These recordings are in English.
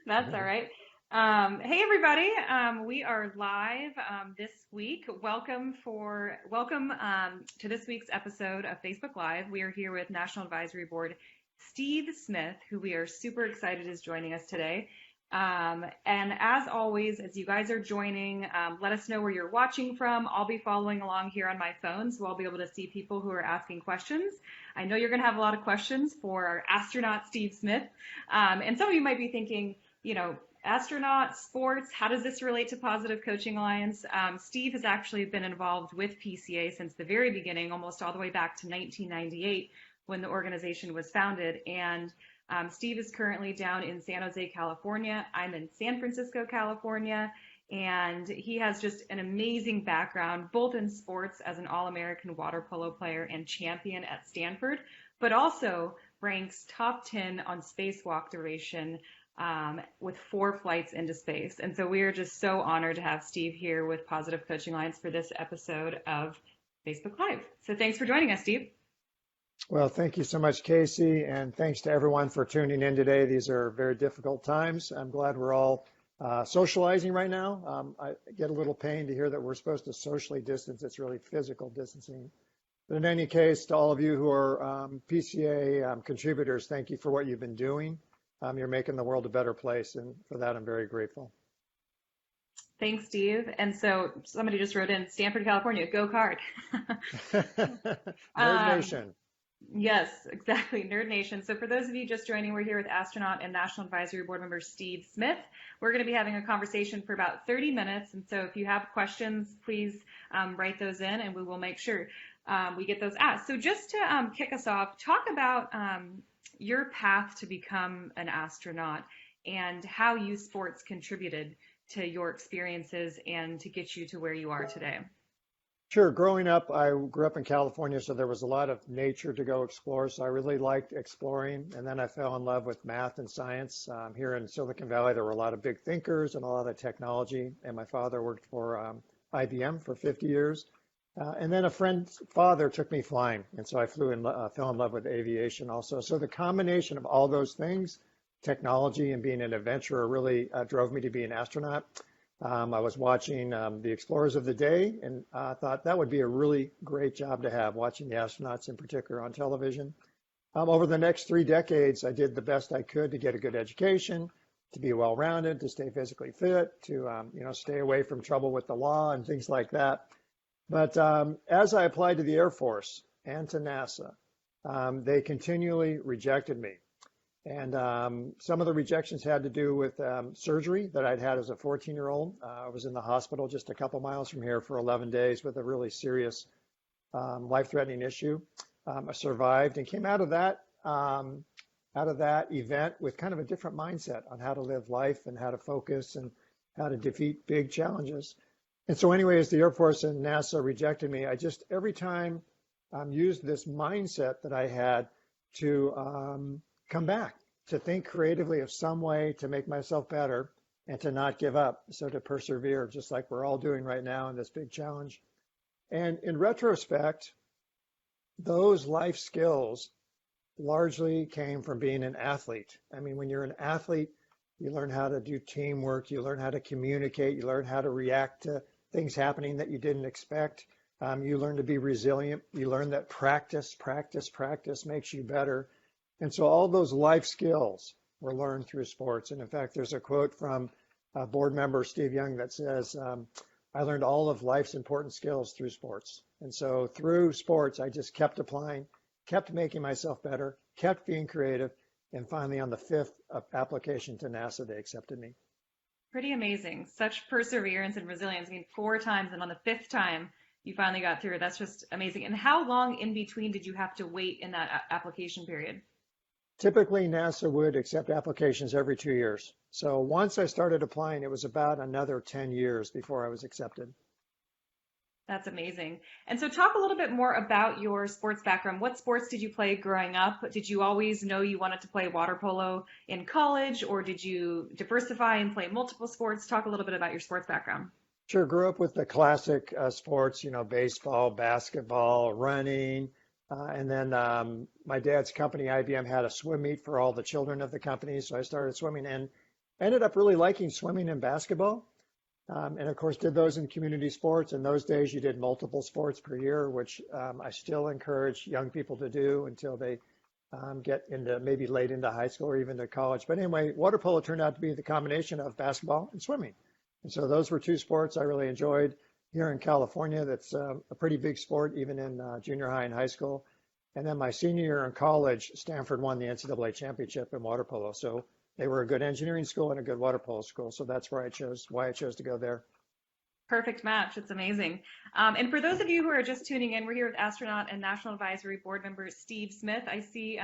That's all right. Hey everybody, we are live this week. Welcome to this week's episode of Facebook Live. We are here with National Advisory Board Steve Smith, who we are super excited is joining us today. And as always, as you guys are joining, let us know where you're watching from. I'll be following along here on my phone, so I'll be able to see people who are asking questions. I know you're going to have a lot of questions for our astronaut, Steve Smith. And some of you might be thinking, astronaut, sports, how does this relate to Positive Coaching Alliance? Steve has actually been involved with PCA since the very beginning, almost all the way back to 1998 when the organization was founded. And Steve is currently down in San Jose, California. I'm in San Francisco, California. And he has just an amazing background, both in sports as an All-American water polo player and champion at Stanford, but also ranks top 10 on spacewalk duration with 4 flights into space. And so we are just so honored to have Steve here with Positive Coaching Alliance for this episode of Facebook Live. So thanks for joining us, Steve. Well, thank you so much, Casey, and thanks to everyone for tuning in today. These are very difficult times. I'm glad we're all socializing right now. I get a little pain to hear that we're supposed to socially distance. It's really physical distancing. But in any case, to all of you who are PCA contributors, thank you for what you've been doing. You're making the world a better place, and for that, I'm very grateful. Thanks, Steve. And so somebody just wrote in, Stanford, California, go Card. Nerd Nation. Yes, exactly. Nerd Nation. So for those of you just joining, we're here with Astronaut and National Advisory Board member Steve Smith. We're going to be having a conversation for about 30 minutes. And so if you have questions, please write those in and we will make sure we get those asked. So just to kick us off, talk about your path to become an astronaut and how youth sports contributed to your experiences and to get you to where you are today. Sure. Growing up, I grew up in California, so there was a lot of nature to go explore. So I really liked exploring. And then I fell in love with math and science. Here in Silicon Valley, there were a lot of big thinkers and a lot of technology. And my father worked for IBM for 50 years. And then a friend's father took me flying. And so I flew and fell in love with aviation also. So the combination of all those things, technology and being an adventurer, really drove me to be an astronaut. I was watching the Explorers of the Day and thought that would be a really great job to have, watching the astronauts in particular on television. Over the next 3 decades, I did the best I could to get a good education, to be well-rounded, to stay physically fit, to stay away from trouble with the law and things like that. But as I applied to the Air Force and to NASA, they continually rejected me. And some of the rejections had to do with surgery that I'd had as a 14-year-old. I was in the hospital just a couple miles from here for 11 days with a really serious life-threatening issue. I survived and came out of that event with kind of a different mindset on how to live life and how to focus and how to defeat big challenges. And so anyway, as the Air Force and NASA rejected me, I just every time used this mindset that I had to come back, to think creatively of some way to make myself better and to not give up. So to persevere, just like we're all doing right now in this big challenge. And in retrospect, those life skills largely came from being an athlete. I mean, when you're an athlete, you learn how to do teamwork, you learn how to communicate, you learn how to react to things happening that you didn't expect. You learn to be resilient. You learn that practice makes you better. And so all those life skills were learned through sports. And in fact, there's a quote from board member Steve Young that says, I learned all of life's important skills through sports. And so through sports, I just kept applying, kept making myself better, kept being creative. And finally, on the 5th application to NASA, they accepted me. Pretty amazing. Such perseverance and resilience. I mean, 4 times, and on the 5th time, you finally got through. That's just amazing. And how long in between did you have to wait in that application period? Typically, NASA would accept applications every 2 years. So once I started applying, it was about another 10 years before I was accepted. That's amazing. And so talk a little bit more about your sports background. What sports did you play growing up? Did you always know you wanted to play water polo in college, or did you diversify and play multiple sports? Talk a little bit about your sports background. Sure, grew up with the classic sports, baseball, basketball, running, And then my dad's company, IBM, had a swim meet for all the children of the company. So I started swimming and ended up really liking swimming and basketball. And of course, did those in community sports. In those days, you did multiple sports per year, which I still encourage young people to do until they get into maybe late into high school or even to college. But anyway, water polo turned out to be the combination of basketball and swimming. And so those were two sports I really enjoyed here in California. That's a pretty big sport, even in junior high and high school. And then my senior year in college, Stanford won the NCAA championship in water polo. So they were a good engineering school and a good water polo school. So that's why I chose to go there. Perfect match. It's amazing. And for those of you who are just tuning in, we're here with Astronaut and National Advisory Board member Steve Smith. I see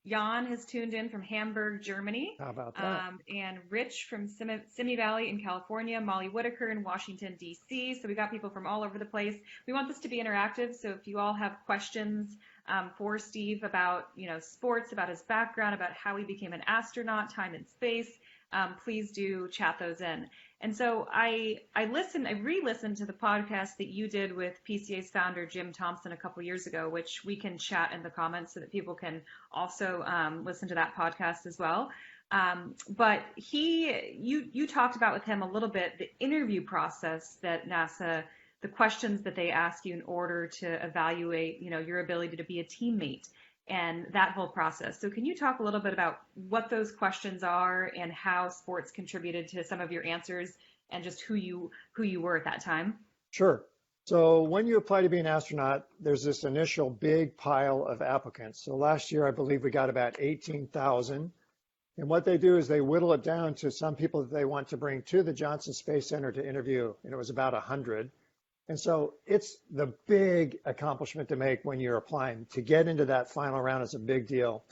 Jan has tuned in from Hamburg, Germany. How about that? And Rich from Simi Valley in California, Molly Whitaker in Washington, D.C. So we got people from all over the place. We want this to be interactive. So if you all have questions for Steve about, sports, about his background, about how he became an astronaut, time and space, please do chat those in. And so I re-listened to the podcast that you did with PCA's founder, Jim Thompson, a couple years ago, which we can chat in the comments so that people can also listen to that podcast as well. But you talked about with him a little bit the interview process that NASA, the questions that they ask you in order to evaluate, your ability to be a teammate and that whole process. So can you talk a little bit about what those questions are and how sports contributed to some of your answers and just who you were at that time? Sure. So when you apply to be an astronaut, there's this initial big pile of applicants. So last year, I believe we got about 18,000. And what they do is they whittle it down to some people that they want to bring to the Johnson Space Center to interview. And it was about 100. And so it's the big accomplishment to make when you're applying. To get into that final round is a big deal.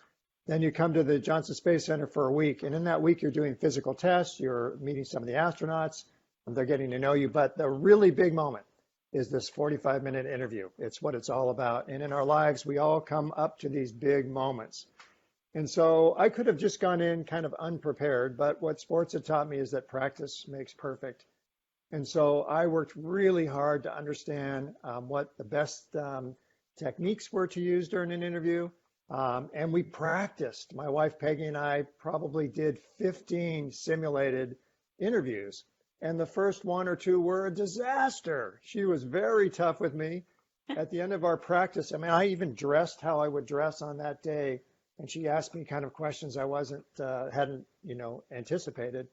Then you come to the Johnson Space Center for a week. And in that week, you're doing physical tests. You're meeting some of the astronauts. And they're getting to know you. But the really big moment is this 45-minute interview. It's what it's all about. And in our lives, we all come up to these big moments. And so I could have just gone in kind of unprepared. But what sports have taught me is that practice makes perfect. And so I worked really hard to understand what the best techniques were to use during an interview. And we practiced. My wife, Peggy, and I probably did 15 simulated interviews. And the first one or two were a disaster. She was very tough with me. At the end of our practice, I even dressed how I would dress on that day. And she asked me kind of questions I hadn't anticipated.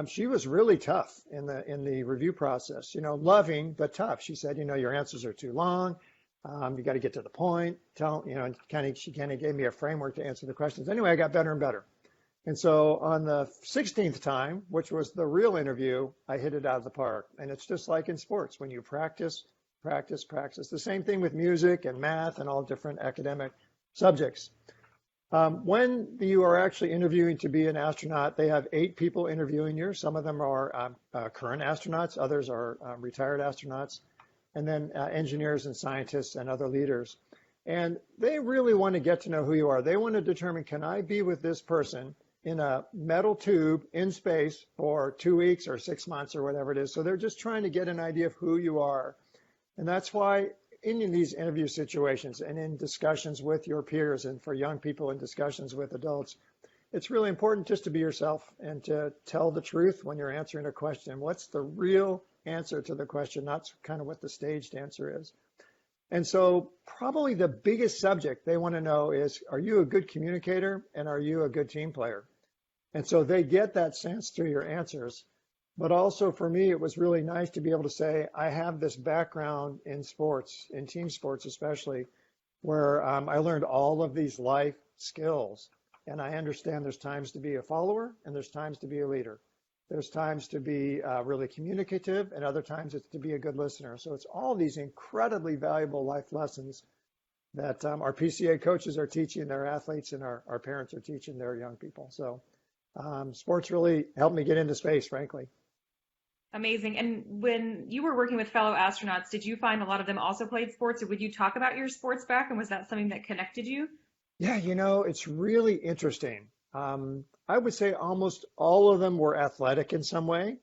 She was really tough in the review process, loving, but tough. She said, your answers are too long. You got to get to the point. She kind of gave me a framework to answer the questions. Anyway, I got better and better. And so on the 16th time, which was the real interview, I hit it out of the park. And it's just like in sports. When you practice. The same thing with music and math and all different academic subjects. When you are actually interviewing to be an astronaut, they have 8 people interviewing you. Some of them are current astronauts, others are retired astronauts, and then engineers and scientists and other leaders. And they really want to get to know who you are. They want to determine, can I be with this person in a metal tube in space for 2 weeks or 6 months or whatever it is? So they're just trying to get an idea of who you are. And that's why in these interview situations and in discussions with your peers and for young people in discussions with adults, it's really important just to be yourself and to tell the truth when you're answering a question. What's the real answer to the question, not kind of what the staged answer is. And so probably the biggest subject they want to know is, are you a good communicator and are you a good team player? And so they get that sense through your answers. But also for me, it was really nice to be able to say, I have this background in sports, in team sports especially, where I learned all of these life skills. And I understand there's times to be a follower and there's times to be a leader. There's times to be really communicative and other times it's to be a good listener. So it's all these incredibly valuable life lessons that our PCA coaches are teaching their athletes and our parents are teaching their young people. So sports really helped me get into space, frankly. Amazing. And when you were working with fellow astronauts, did you find a lot of them also played sports, or would you talk about your sports background? Was that something that connected you? Yeah, it's really interesting. I would say almost all of them were athletic in some way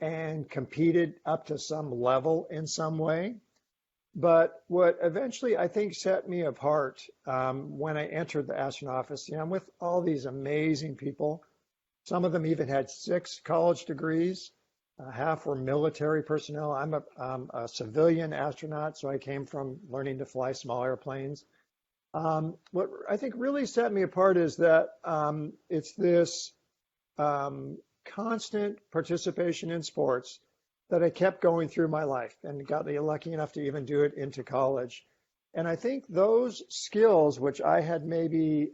and competed up to some level in some way. But what eventually I think set me apart when I entered the astronaut office, I'm with all these amazing people. Some of them even had 6 college degrees. Half were military personnel. I'm a civilian astronaut, so I came from learning to fly small airplanes. What I think really set me apart is that it's this constant participation in sports that I kept going through my life and got lucky enough to even do it into college. And I think those skills, which I had maybe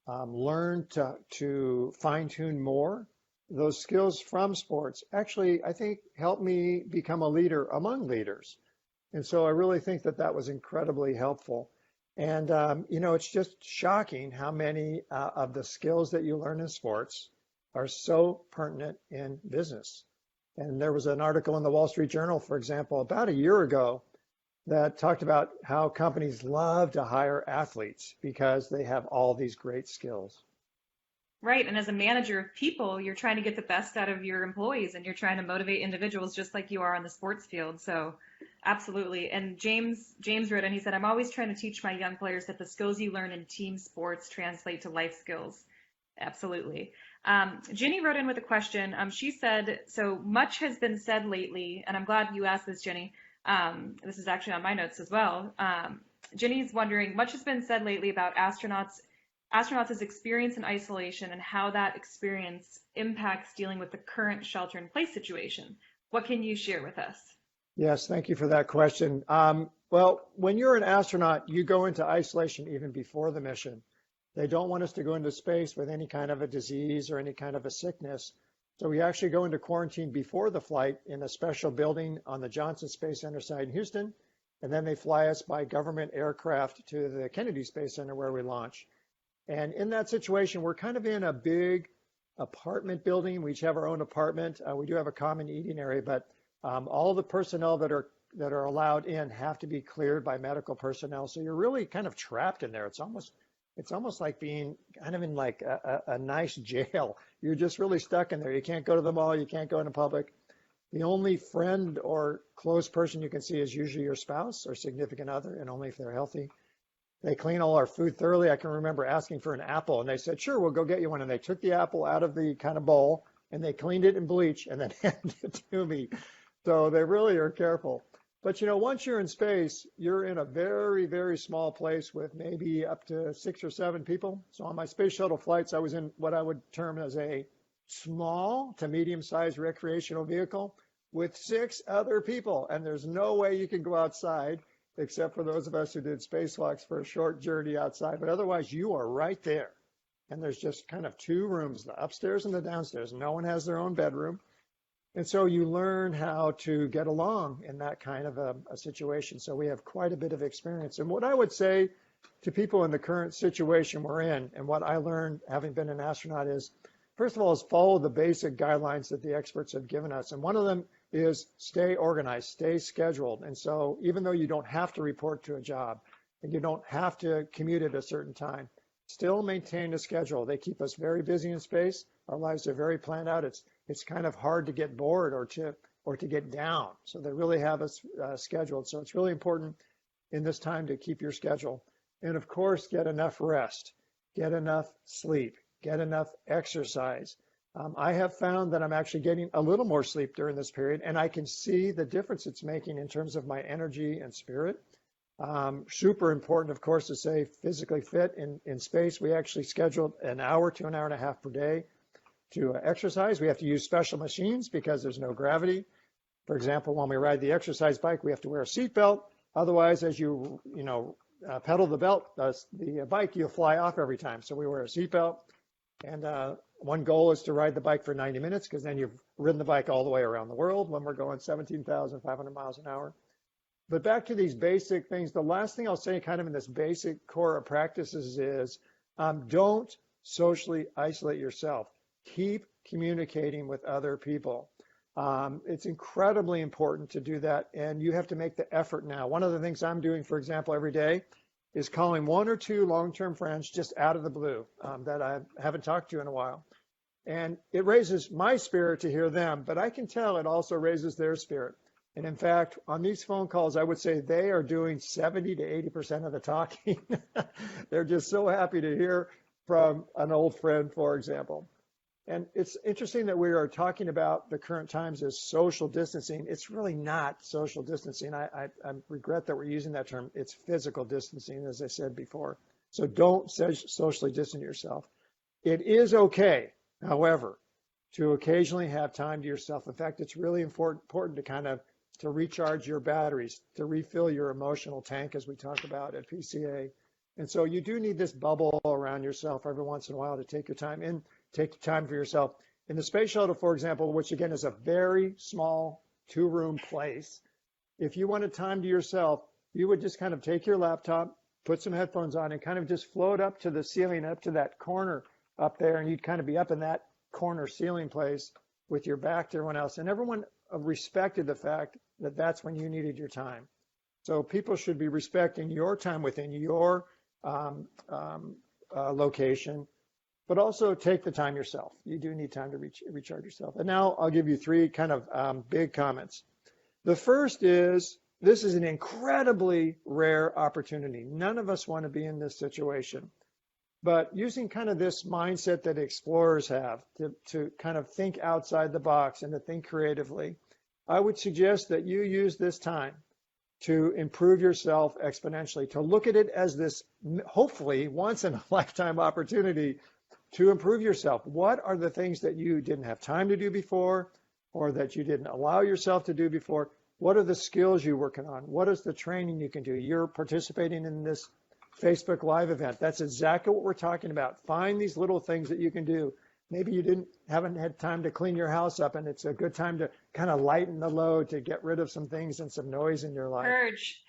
learned to fine tune more, those skills from sports actually, I think, helped me become a leader among leaders. And so I really think that that was incredibly helpful. And, it's just shocking how many of the skills that you learn in sports are so pertinent in business. And there was an article in the Wall Street Journal, for example, about a year ago that talked about how companies love to hire athletes because they have all these great skills. Right. And as a manager of people, you're trying to get the best out of your employees and you're trying to motivate individuals just like you are on the sports field. So absolutely. And James wrote, and he said, I'm always trying to teach my young players that the skills you learn in team sports translate to life skills. Absolutely. Jenny wrote in with a question. She said, so much has been said lately, and I'm glad you asked this, Jenny. This is actually on my notes as well. Jenny's wondering, much has been said lately about astronauts' experience in isolation and how that experience impacts dealing with the current shelter-in-place situation. What can you share with us? Yes, thank you for that question. Well, when you're an astronaut, you go into isolation even before the mission. They don't want us to go into space with any kind of a disease or any kind of a sickness. So we actually go into quarantine before the flight in a special building on the Johnson Space Center site in Houston. And then they fly us by government aircraft to the Kennedy Space Center where we launch. And in that situation, we're kind of in a big apartment building. We each have our own apartment. We do have a common eating area, but all the personnel that are allowed in have to be cleared by medical personnel. So you're really kind of trapped in there. It's almost like being kind of in like a nice jail. You're just really stuck in there. You can't go to the mall. You can't go into public. The only friend or close person you can see is usually your spouse or significant other, and only if they're healthy. They clean all our food thoroughly. I can remember asking for an apple, and they said, sure, we'll go get you one. And they took the apple out of the kind of bowl, and they cleaned it in bleach and then handed it to me. So they really are careful. But once you're in space, you're in a very, very small place with maybe up to 6 or 7 people. So on my space shuttle flights, I was in what I would term as a small to medium-sized recreational vehicle with 6 other people. And there's no way you can go outside, except for those of us who did spacewalks for a short journey outside. But otherwise, you are right there. And there's just kind of 2 rooms, the upstairs and the downstairs. No one has their own bedroom. And so you learn how to get along in that kind of a situation. So we have quite a bit of experience. And what I would say to people in the current situation we're in, and what I learned having been an astronaut is, first of all, is follow the basic guidelines that the experts have given us. And one of them is stay organized, stay scheduled. And so even though you don't have to report to a job and you don't have to commute at a certain time, still maintain a schedule. They keep us very busy in space. Our lives are very planned out. It's kind of hard to get bored or to get down. So they really have us scheduled. So it's really important in this time to keep your schedule. And of course, get enough rest, get enough sleep, get enough exercise. I have found that I'm actually getting a little more sleep during this period, and I can see the difference it's making in terms of my energy and spirit. Super important, of course, to stay physically fit in space. We actually scheduled an hour to an hour and a half per day to exercise. We have to use special machines because there's no gravity. For example, when we ride the exercise bike, we have to wear a seatbelt. Otherwise, as you pedal the bike, you'll fly off every time. So we wear a seatbelt. And one goal is to ride the bike for 90 minutes because then you've ridden the bike all the way around the world when we're going 17,500 miles an hour. But back to these basic things, the last thing I'll say kind of in this basic core of practices is don't socially isolate yourself. Keep communicating with other people. It's incredibly important to do that, and you have to make the effort now. One of the things I'm doing, for example, every day is calling 1 or 2 long-term friends just out of the blue that I haven't talked to in a while. And it raises my spirit to hear them, but I can tell it also raises their spirit. And in fact, on these phone calls, I would say they are doing 70 to 80% of the talking. They're just so happy to hear from an old friend, for example. And it's interesting that we are talking about the current times as social distancing. It's really not social distancing. I regret that we're using that term. It's physical distancing, as I said before. So don't socially distance yourself. It is okay, however, to occasionally have time to yourself. In fact, it's really important to kind of to recharge your batteries, to refill your emotional tank, as we talk about at PCA. And so you do need this bubble around yourself every once in a while to take your time in, take time for yourself. In the space shuttle, for example, which again is a very small 2-room place, if you wanted time to yourself, you would just kind of take your laptop, put some headphones on, and kind of just float up to the ceiling, up to that corner up there, and you'd kind of be up in that corner ceiling place with your back to everyone else. And everyone respected the fact that that's when you needed your time. So people should be respecting your time within your location, but also take the time yourself. You do need time to recharge yourself. And now I'll give you 3 kind of big comments. The first is, this is an incredibly rare opportunity. None of us want to be in this situation. But using kind of this mindset that explorers have to kind of think outside the box and to think creatively, I would suggest that you use this time to improve yourself exponentially, to look at it as this hopefully once in a lifetime opportunity to improve yourself. What are the things that you didn't have time to do before, or that you didn't allow yourself to do before? What are the skills you're working on? What is the training you can do? You're participating in this Facebook Live event. That's exactly what we're talking about. Find these little things that you can do. Maybe you haven't had time to clean your house up, and it's a good time to kind of lighten the load, to get rid of some things and some noise in your life. Purge.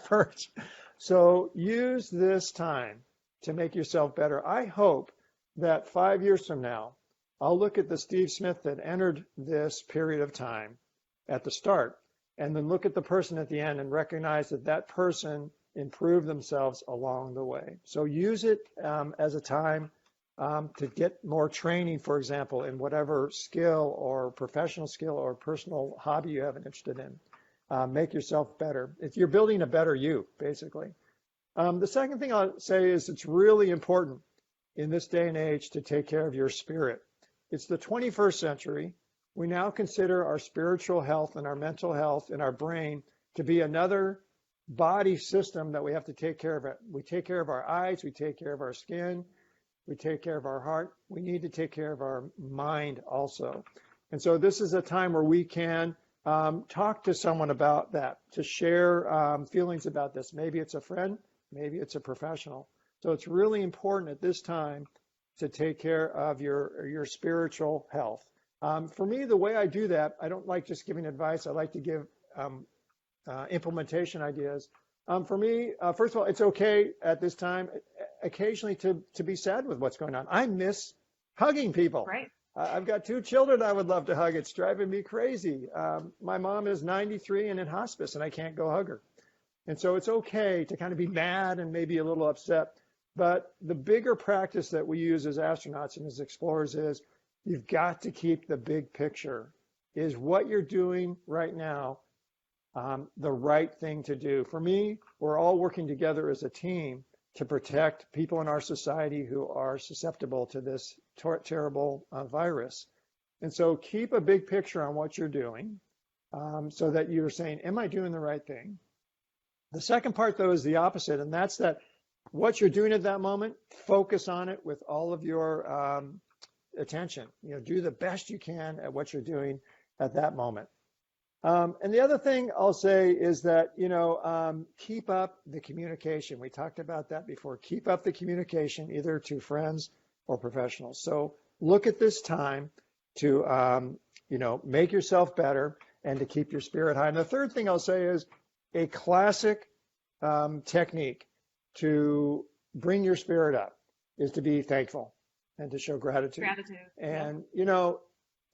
Purge. So use this time to make yourself better. I hope that 5 years from now, I'll look at the Steve Smith that entered this period of time at the start, and then look at the person at the end and recognize that that person improved themselves along the way. So use it as a time to get more training, for example, in whatever skill or professional skill or personal hobby you have an interest in. Make yourself better. If you're building a better you, basically. The second thing I'll say is it's really important in this day and age to take care of your spirit. It's the 21st century. We now consider our spiritual health and our mental health and our brain to be another body system that we have to take care of. We take care of our eyes, we take care of our skin, we take care of our heart. We need to take care of our mind also. And so this is a time where we can talk to someone about that, to share feelings about this. Maybe it's a friend, maybe it's a professional. So it's really important at this time to take care of your spiritual health. For me, the way I do that, I don't like just giving advice. I like to give implementation ideas. For me, first of all, it's okay at this time occasionally to be sad with what's going on. I miss hugging people. Right. I've got 2 children I would love to hug. It's driving me crazy. My mom is 93 and in hospice, and I can't go hug her. And so it's okay to kind of be mad and maybe a little upset. But the bigger practice that we use as astronauts and as explorers is you've got to keep the big picture. Is what you're doing right now the right thing to do? For me, we're all working together as a team to protect people in our society who are susceptible to this terrible virus. And so keep a big picture on what you're doing so that you're saying, am I doing the right thing? The second part, though, is the opposite, and that's that what you're doing at that moment, focus on it with all of your attention. Do the best you can at what you're doing at that moment. And the other thing I'll say is that, keep up the communication. We talked about that before. Keep up the communication either to friends or professionals. So look at this time to, make yourself better and to keep your spirit high. And the third thing I'll say is a classic technique to bring your spirit up is to be thankful and to show gratitude. And,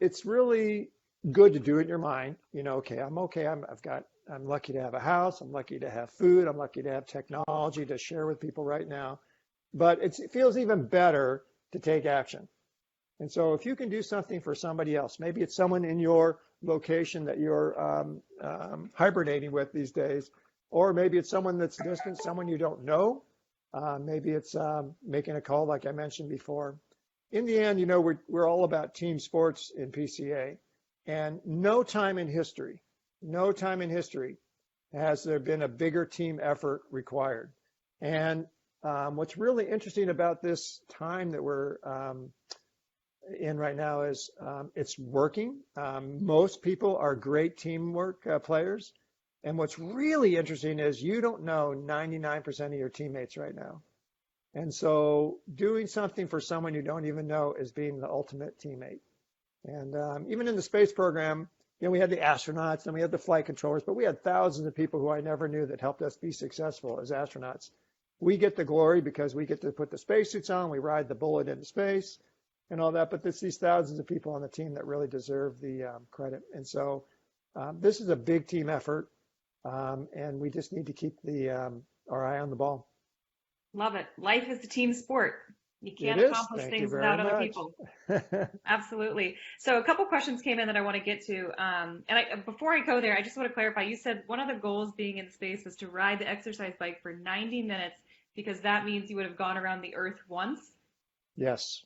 it's really good to do it in your mind. I'm okay. I'm lucky to have a house. I'm lucky to have food. I'm lucky to have technology to share with people right now. But it feels even better to take action. And so if you can do something for somebody else, maybe it's someone in your location that you're hibernating with these days, or maybe it's someone that's distant, someone you don't know. Maybe it's making a call like I mentioned before. In the end, we're all about team sports in PCA, and no time in history has there been a bigger team effort required. And what's really interesting about this time that we're in right now is it's working. Most people are great teamwork players. And what's really interesting is you don't know 99% of your teammates right now. And so doing something for someone you don't even know is being the ultimate teammate. And even in the space program, we had the astronauts and we had the flight controllers, but we had thousands of people who I never knew that helped us be successful as astronauts. We get the glory because we get to put the spacesuits on, we ride the bullet into space and all that, but it's these thousands of people on the team that really deserve the credit. And so this is a big team effort, and we just need to keep our eye on the ball. Love it. Life is a team sport. You can't accomplish things without other people. Absolutely. So a couple questions came in that I want to get to. Before I go there, I just want to clarify. You said one of the goals being in space was to ride the exercise bike for 90 minutes because that means you would have gone around the Earth once? Yes.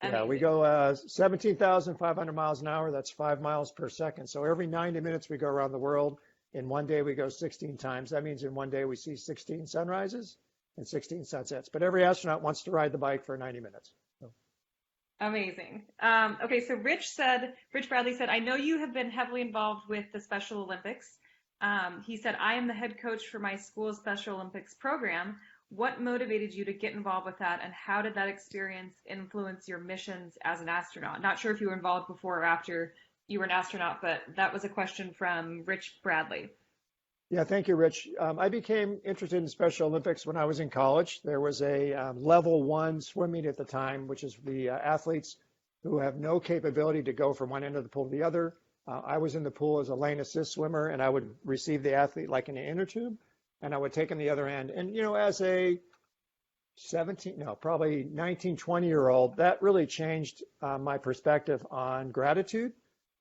Amazing. Yeah, we go 17,500 miles an hour. That's 5 miles per second. So every 90 minutes we go around the world. In one day we go 16 times. That means in one day we see 16 sunrises and 16 sunsets. But every astronaut wants to ride the bike for 90 minutes. So. Amazing. Okay, so Rich Bradley said, I know you have been heavily involved with the Special Olympics. He said, I am the head coach for my school's Special Olympics program. What motivated you to get involved with that, and how did that experience influence your missions as an astronaut? Not sure if you were involved before or after you were an astronaut, but that was a question from Rich Bradley. Yeah, thank you, Rich. I became interested in Special Olympics when I was in college. There was a level 1 swimming at the time, which is the athletes who have no capability to go from one end of the pool to the other. I was in the pool as a lane assist swimmer, and I would receive the athlete like in an inner tube, and I would take him the other end. And, as a 19, 20-year-old, that really changed my perspective on gratitude.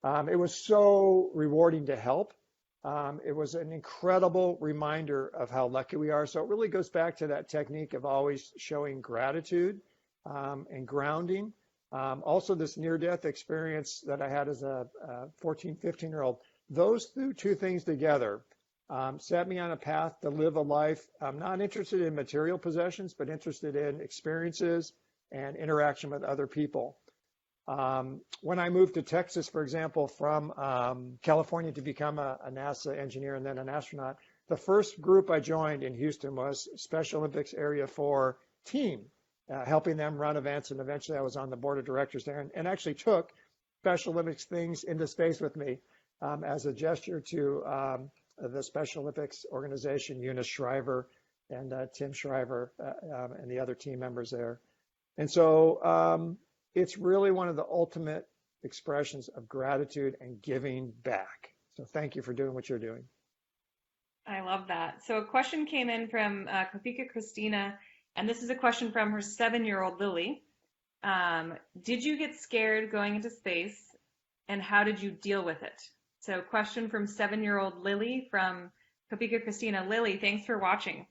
It was so rewarding to help. It was an incredible reminder of how lucky we are. So it really goes back to that technique of always showing gratitude and grounding. Also, this near-death experience that I had as a 14, 15-year-old, those two things together set me on a path to live a life. I'm not interested in material possessions, but interested in experiences and interaction with other people. When I moved to Texas, for example, from California to become a NASA engineer and then an astronaut, the first group I joined in Houston was Special Olympics Area 4 team, helping them run events. And eventually I was on the board of directors there and actually took Special Olympics things into space with me as a gesture to the Special Olympics organization, Eunice Shriver and Tim Shriver and the other team members there. And so it's really one of the ultimate expressions of gratitude and giving back. So thank you for doing what you're doing. I love that. So a question came in from Kopika Christina, and this is a question from her 7-year-old Lily. Did you get scared going into space, and how did you deal with it? So question from 7-year-old Lily from Kopika Christina. Lily, thanks for watching.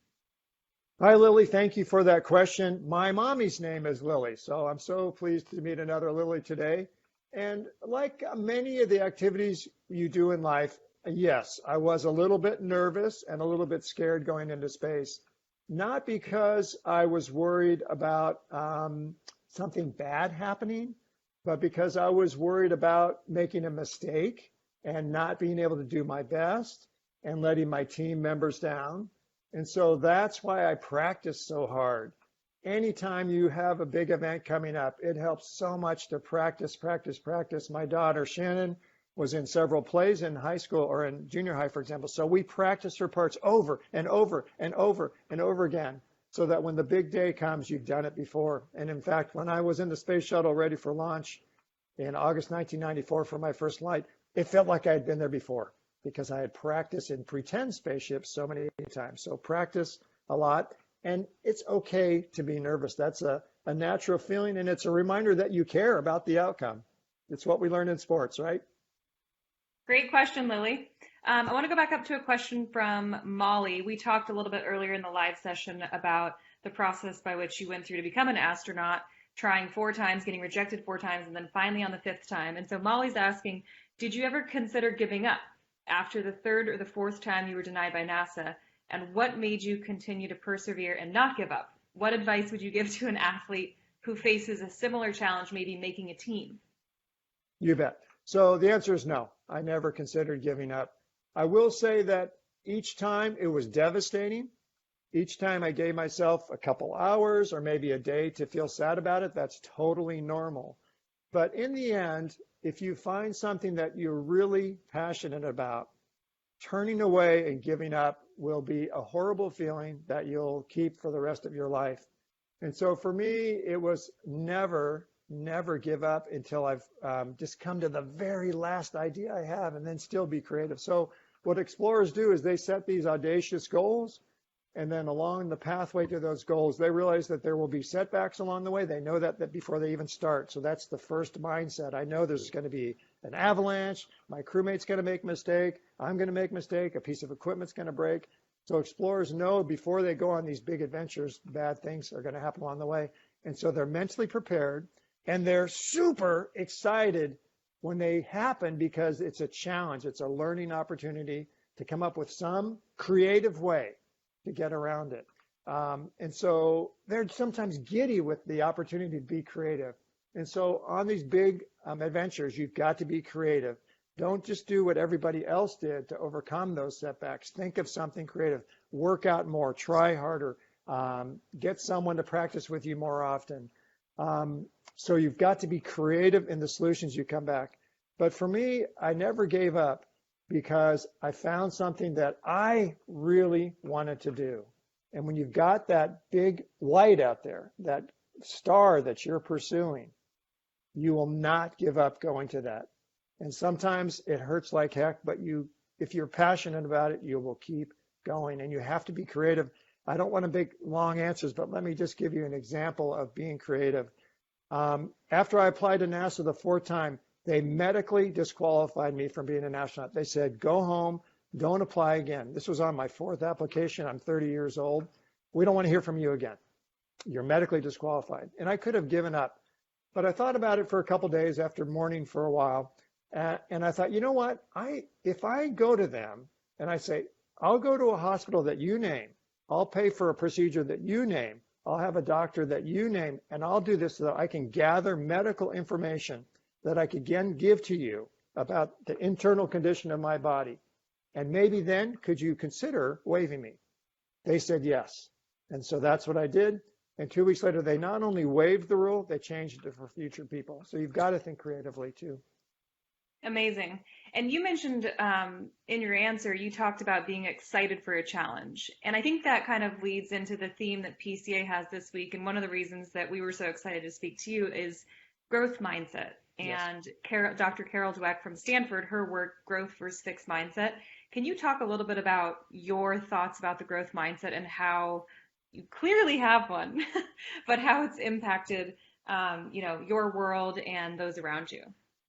Hi, Lily. Thank you for that question. My mommy's name is Lily, so I'm so pleased to meet another Lily today. And like many of the activities you do in life, yes, I was a little bit nervous and a little bit scared going into space, not because I was worried about something bad happening, but because I was worried about making a mistake and not being able to do my best and letting my team members down. And so that's why I practice so hard. Anytime you have a big event coming up, it helps so much to practice. My daughter, Shannon, was in several plays in high school or in junior high, for example. So we practiced her parts over and over and over and over again so that when the big day comes, you've done it before. And in fact, when I was in the space shuttle ready for launch in August 1994 for my first flight, it felt like I had been there before, because I had practiced in pretend spaceships so many times. So practice a lot, and it's okay to be nervous. That's a natural feeling, and it's a reminder that you care about the outcome. It's what we learn in sports, right? Great question, Lily. I want to go back up to a question from Molly. We talked a little bit earlier in the live session about the process by which you went through to become an astronaut, trying 4 times, getting rejected 4 times, and then finally on the 5th time. And so Molly's asking, did you ever consider giving up after the 3rd or the 4th time you were denied by NASA? And what made you continue to persevere and not give up? What advice would you give to an athlete who faces a similar challenge, maybe making a team? You bet. So the answer is no. I never considered giving up. I will say that each time it was devastating. Each time I gave myself a couple hours or maybe a day to feel sad about it. That's totally normal. But in the end, if you find something that you're really passionate about, turning away and giving up will be a horrible feeling that you'll keep for the rest of your life. And so for me, it was never give up until I've just come to the very last idea I have and then still be creative. So what explorers do is they set these audacious goals, and then along the pathway to those goals, they realize that there will be setbacks along the way. They know that before they even start. So that's the first mindset. I know there's going to be an avalanche. My crewmate's going to make a mistake. I'm going to make a mistake. A piece of equipment's going to break. So explorers know before they go on these big adventures, bad things are going to happen along the way. And so they're mentally prepared, and they're super excited when they happen because it's a challenge. It's a learning opportunity to come up with some creative way to get around it. And so they're sometimes giddy with the opportunity to be creative. And so on these big adventures, you've got to be creative. Don't just do what everybody else did to overcome those setbacks. Think of something creative. Work out more. Try harder. Get someone to practice with you more often. So you've got to be creative in the solutions you come back. But for me, I never gave up because I found something that I really wanted to do. And when you've got that big light out there, that star that you're pursuing, you will not give up going to that. And sometimes it hurts like heck, but if you're passionate about it, you will keep going. And you have to be creative. I don't want to make long answers, but let me just give you an example of being creative. After I applied to NASA the 4th time, they medically disqualified me from being an astronaut. They said, go home, don't apply again. This was on my 4th application. I'm 30 years old. We don't want to hear from you again. You're medically disqualified. And I could have given up. But I thought about it for a couple of days after mourning for a while. And I thought, you know what? If I go to them and I say, I'll go to a hospital that you name. I'll pay for a procedure that you name. I'll have a doctor that you name. And I'll do this so that I can gather medical information that I could again give to you about the internal condition of my body. And maybe then could you consider waiving me? They said yes. And so that's what I did. And 2 weeks later, they not only waived the rule, they changed it for future people. So you've got to think creatively too. Amazing. And you mentioned in your answer, you talked about being excited for a challenge. And I think that kind of leads into the theme that PCA has this week. And one of the reasons that we were so excited to speak to you is growth mindset. And yes. Dr. Carol Dweck from Stanford, her work, Growth versus Fixed Mindset. Can you talk a little bit about your thoughts about the growth mindset and how you clearly have one, but how it's impacted, your world and those around you?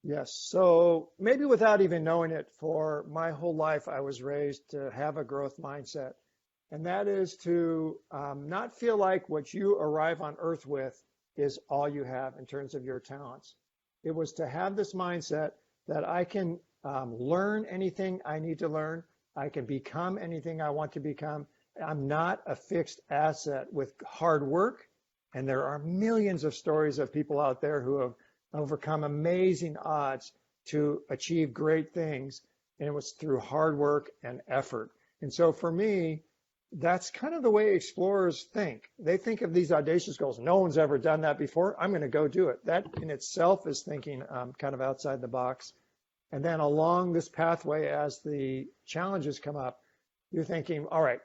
Yes. So maybe without even knowing it, for my whole life, I was raised to have a growth mindset. And that is to not feel like what you arrive on Earth with is all you have in terms of your talents. It was to have this mindset that I can learn anything I need to learn. I can become anything I want to become. I'm not a fixed asset with hard work. And there are millions of stories of people out there who have overcome amazing odds to achieve great things. And it was through hard work and effort. And so for me, that's kind of the way explorers think. They think of these audacious goals. No one's ever done that before. I'm going to go do it. That in itself is thinking kind of outside the box. And then along this pathway, as the challenges come up, you're thinking, all right,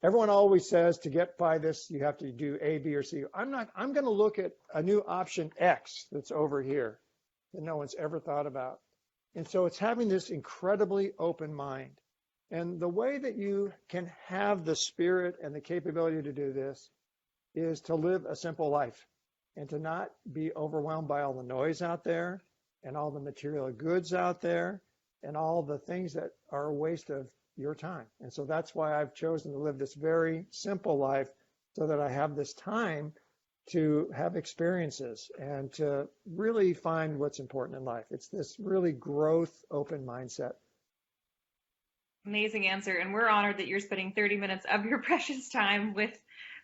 everyone always says to get by this, you have to do A, B, or C. I'm going to look at a new option X that's over here that no one's ever thought about. And so it's having this incredibly open mind. And the way that you can have the spirit and the capability to do this is to live a simple life. and to not be overwhelmed by all the noise out there and all the material goods out there and all the things that are a waste of your time. And so that's why I've chosen to live this very simple life so that I have this time to have experiences and to really find what's important in life. It's this really growth open mindset. Amazing answer. And we're honored that you're spending 30 minutes of your precious time with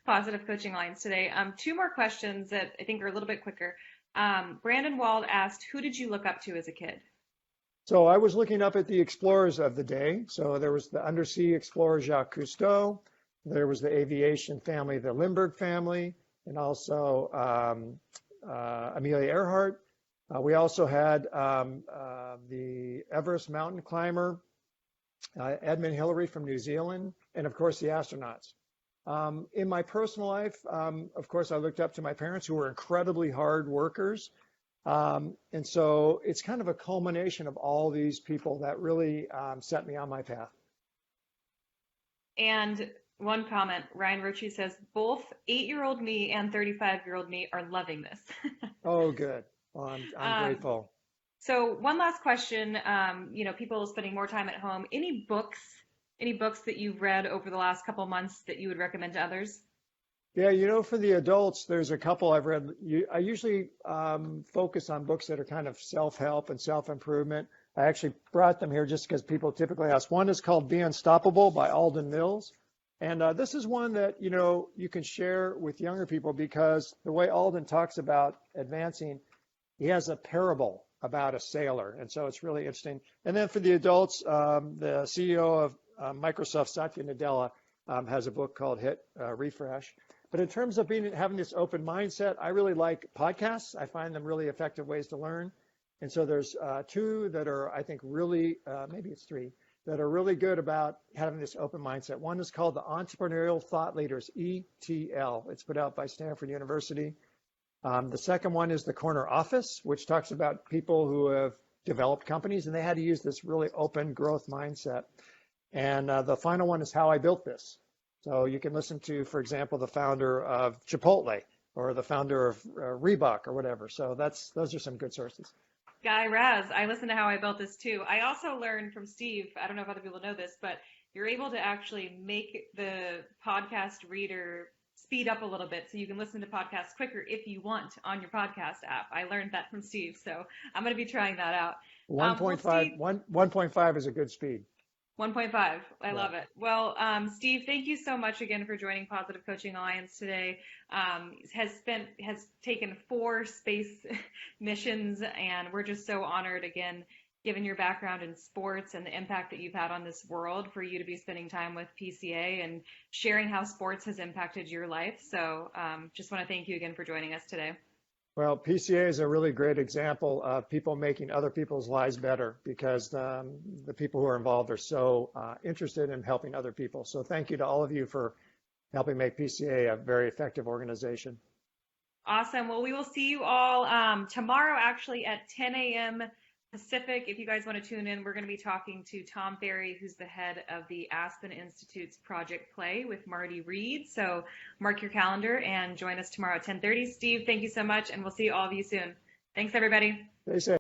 Positive Coaching Alliance today. Two more questions that I think are a little bit quicker. Brandon Wald asked, who did you look up to as a kid? So I was looking up at the explorers of the day. So there was the undersea explorer Jacques Cousteau. There was the aviation family, the Lindbergh family, and also Amelia Earhart. We also had the Everest mountain climber, Edmund Hillary from New Zealand, and of course the astronauts. In my personal life, of course, I looked up to my parents who were incredibly hard workers. And so it's kind of a culmination of all these people that really set me on my path. And one comment, Ryan Roche says, both 8-year-old me and 35-year-old me are loving this. Oh, good. Well, I'm grateful. So one last question, people spending more time at home, any books that you've read over the last couple of months that you would recommend to others? Yeah, for the adults, there's a couple I've read. I usually focus on books that are kind of self-help and self-improvement. I actually brought them here just because people typically ask. One is called Be Unstoppable by Alden Mills. And this is one that, you can share with younger people because the way Alden talks about advancing, he has a parable about a sailor. And so it's really interesting. And then for the adults, the CEO of Microsoft, Satya Nadella, has a book called Hit Refresh. But in terms of having this open mindset, I really like podcasts. I find them really effective ways to learn. And so there's two that are, I think, really, maybe it's three, that are really good about having this open mindset. One is called the Entrepreneurial Thought Leaders, ETL. It's put out by Stanford University. The second one is the Corner Office, which talks about people who have developed companies and they had to use this really open growth mindset. And the final one is How I Built This. So you can listen to, for example, the founder of Chipotle or the founder of Reebok or whatever. So those are some good sources. Guy Raz, I listened to How I Built This too. I also learned from Steve, I don't know if other people know this, but you're able to actually make the podcast reader speed up a little bit so you can listen to podcasts quicker if you want on your podcast app. I learned that from Steve, so I'm going to be trying that out. 1.5 is a good speed. 1.5. I love it. Well, Steve, thank you so much again for joining Positive Coaching Alliance today. Has taken 4 space missions, and we're just so honored again, given your background in sports and the impact that you've had on this world, for you to be spending time with PCA and sharing how sports has impacted your life. So just want to thank you again for joining us today. Well, PCA is a really great example of people making other people's lives better because the people who are involved are so interested in helping other people. So thank you to all of you for helping make PCA a very effective organization. Awesome. Well, we will see you all tomorrow, actually, at 10 a.m. Pacific. If you guys want to tune in, we're going to be talking to Tom Ferry, who's the head of the Aspen Institute's Project Play with Marty Reed. So mark your calendar and join us tomorrow at 10:30. Steve, thank you so much, and we'll see all of you soon. Thanks, everybody. Stay safe.